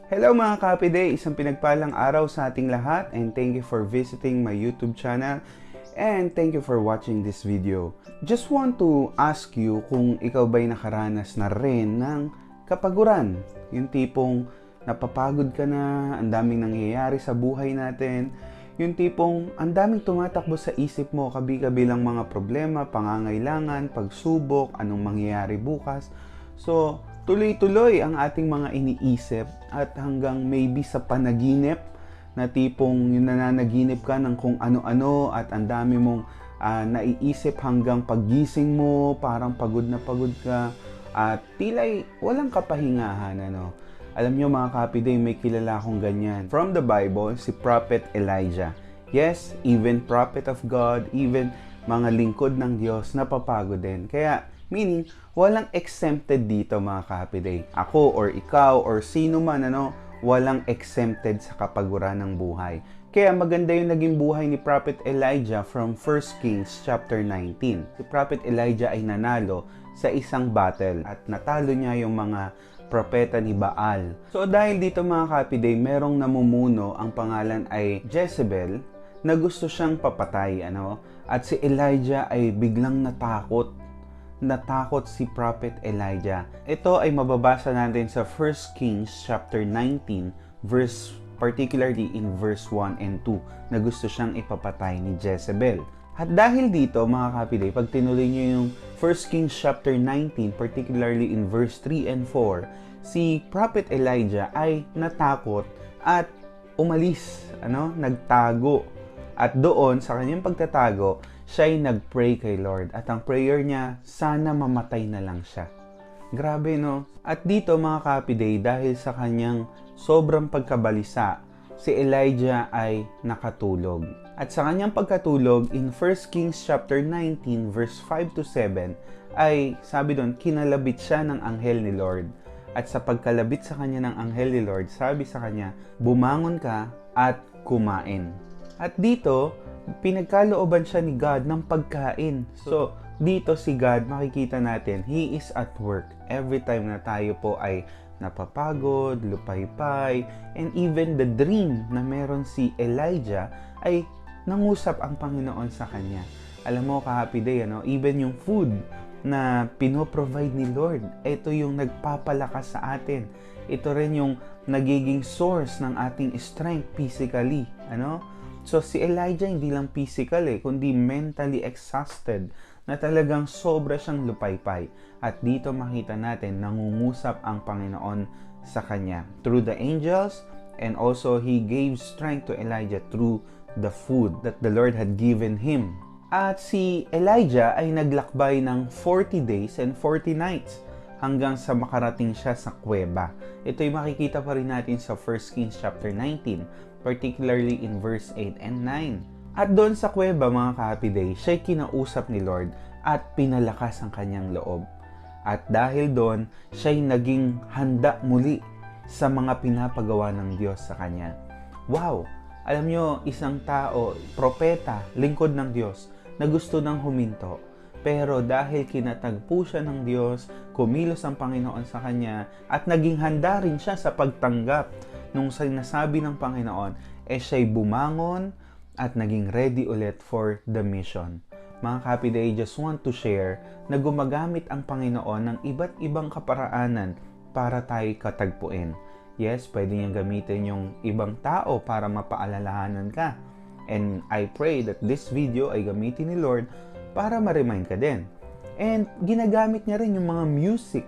Hello mga Kapiday! Isang pinagpalang araw sa ating lahat and thank you for visiting my YouTube channel and thank you for watching this video. Just want to ask you kung ikaw ba'y nakaranas na rin ng kapaguran. Yung tipong napapagod ka na, ang daming nangyayari sa buhay natin. Yung tipong ang daming tumatakbo sa isip mo, kabi-kabilang mga problema, pangangailangan, pagsubok, anong mangyayari bukas. So, tuloy-tuloy ang ating mga iniisip at hanggang maybe sa panaginip na tipong yung nananaginip ka ng kung ano-ano at ang dami mong naiisip hanggang paggising mo, parang pagod na pagod ka at tila'y walang kapahingahan. Alam nyo mga Kapiday, may kilala akong ganyan. From the Bible, si Prophet Elijah. Yes, even prophet of God, even mga lingkod ng Diyos, napapagod din. Kaya, meaning, walang exempted dito mga Kapiday. Ako or ikaw or sino man, walang exempted sa kapaguran ng buhay. Kaya maganda yung naging buhay ni Prophet Elijah from 1 Kings chapter 19. Si Prophet Elijah ay nanalo sa isang battle at natalo niya yung mga propeta ni Baal. So dahil dito mga Kapiday, merong namumuno, ang pangalan ay Jezebel, na gusto siyang papatay. At si Elijah ay biglang natakot si Prophet Elijah. Ito ay mababasa natin sa 1 Kings chapter 19, particularly in verse 1 and 2, na gusto siyang ipapatay ni Jezebel. At dahil dito, mga Kapiday, pag tinuloy niyo yung 1 Kings chapter 19, particularly in verse 3 and 4, si Prophet Elijah ay natakot at umalis, nagtago. At doon, sa kanyang pagtatago, siya ay nag-pray kay Lord. At ang prayer niya, sana mamatay na lang siya. Grabe, no? At dito, mga Kapiday, dahil sa kanyang sobrang pagkabalisa, si Elijah ay nakatulog. At sa kanyang pagkatulog, in 1 Kings chapter 19, verse 5 to 7, ay sabi doon, kinalabit siya ng anghel ni Lord. At sa pagkalabit sa kanya ng anghel ni Lord, sabi sa kanya, bumangon ka at kumain. At dito, pinagkalooban siya ni God ng pagkain. So, dito si God, makikita natin, He is at work. Every time na tayo po ay napapagod, lupaypay, and even the dream na meron si Elijah ay nangusap ang Panginoon sa kanya. Alam mo, ka-Happy even yung food na pinoprovide ni Lord, ito yung nagpapalakas sa atin. Ito rin yung nagiging source ng ating strength physically. So, si Elijah hindi lang physical kundi mentally exhausted na talagang sobra siyang lupaypay. At dito makita natin, nangungusap ang Panginoon sa kanya through the angels, and also He gave strength to Elijah through the food that the Lord had given him. At si Elijah ay naglakbay ng 40 days and 40 nights hanggang sa makarating siya sa kuweba. Ito'y makikita pa rin natin sa 1 Kings chapter 19, particularly in verse 8 and 9. At doon sa kuweba, mga Kapiday, siya'y kinausap ni Lord at pinalakas ang kanyang loob. At dahil doon, siya'y naging handa muli sa mga pinapagawa ng Diyos sa kanya. Wow! Alam nyo, isang tao, propeta, lingkod ng Diyos, na gusto nang huminto. Pero dahil kinatagpo siya ng Diyos, kumilos ang Panginoon sa kanya, at naging handa rin siya sa pagtanggap nung sinasabi ng Panginoon, siya'y bumangon at naging ready ulit for the mission. Mga Kapiday, just want to share na gumagamit ang Panginoon ng iba't ibang kaparaanan para tayo katagpuin. Yes, pwede niyang gamitin yung ibang tao para mapaalalahanan ka. And I pray that this video ay gamitin ni Lord para ma-remind ka din. And ginagamit niya rin yung mga music,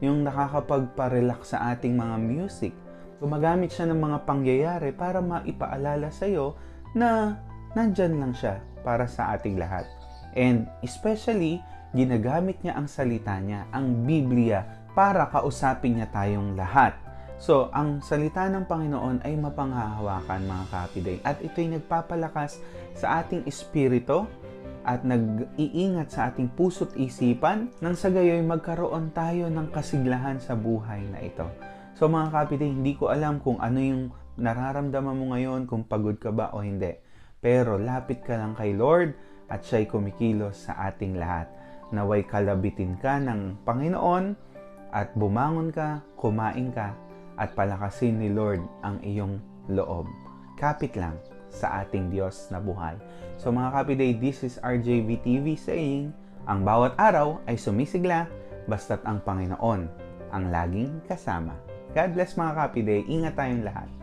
yung nakakapagpa-relax sa ating mga music. Gumagamit siya ng mga pangyayari para maipaalala sa iyo na nandyan lang siya para sa ating lahat. And especially, ginagamit niya ang salita niya, ang Biblia, para kausapin niya tayong lahat. So, ang salita ng Panginoon ay mapanghahawakan, mga Kapiday. At ito'y nagpapalakas sa ating espiritu at nag-iingat sa ating puso't isipan nang sa gayoy magkaroon tayo ng kasiglahan sa buhay na ito. So mga Kapiday, hindi ko alam kung ano yung nararamdaman mo ngayon, kung pagod ka ba o hindi. Pero lapit ka lang kay Lord at siya'y kumikilos sa ating lahat. Naway kalabitin ka ng Panginoon at bumangon ka, kumain ka, at palakasin ni Lord ang iyong loob. Kapit lang sa ating Diyos na buhay. So mga Kapiday, this is Arjayv Tv saying, ang bawat araw ay sumisigla basta't ang Panginoon ang laging kasama. God bless mga Kapiday. Ingat tayong lahat.